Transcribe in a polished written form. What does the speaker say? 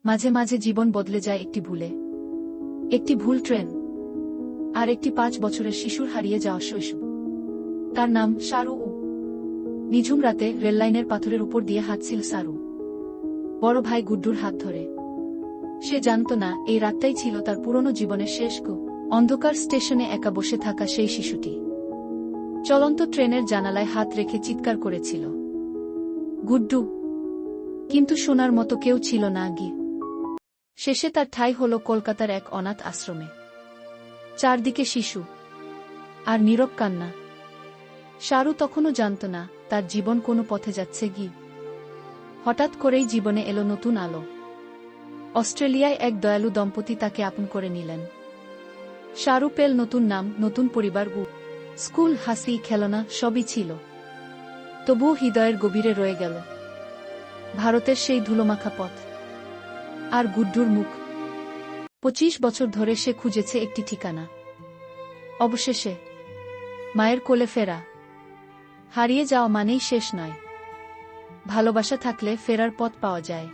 মাঝে মাঝে জীবন বদলে যায় একটি ভুলে। একটি ভুল ট্রেন, আর একটি 5 বছরের শিশুর হারিয়ে যাওয়া শৈশব। তার নাম সারু। নিঝুম রাতে রেললাইনের পাথরের উপর দিয়ে হাঁটছিল সারু, বড় ভাই গুড্ডুর হাত ধরে। সে জানত না এই রাতটাই ছিল তার পুরনো জীবনের শেষ গো। অন্ধকার স্টেশনে একা বসে থাকা সেই শিশুটি চলন্ত ট্রেনের জানালায় হাত রেখে চিৎকার করেছিল, গুড্ডু! কিন্তু শোনার মতো কেউ ছিল না গি। শেষে তার ঠাঁই হল কলকাতার এক অনাথ আশ্রমে। চারদিকে শিশু আর নীরব কান্না। সারু তখনও জানত না তার জীবন কোনো পথে যাচ্ছে গি। হঠাৎ করেই জীবনে এলো নতুন আলো। অস্ট্রেলিয়ায় এক দয়ালু দম্পতি তাকে আপন করে নিলেন। সারু পেল নতুন নাম, নতুন পরিবার, স্কুল, হাসি, খেলনা সবই ছিল। তবুও হৃদয়ের গভীরে রয়ে গেল ভারতের সেই ধুলোমাখা পথ আর গুড্ডুর মুখ। 25 বছর ধরে সে খুঁজেছে একটি ঠিকানা। অবশেষে মায়ের কোলে ফেরা। হারিয়ে যাওয়া মানেই শেষ নয়, ভালোবাসা থাকলে ফেরার পথ পাওয়া যায়।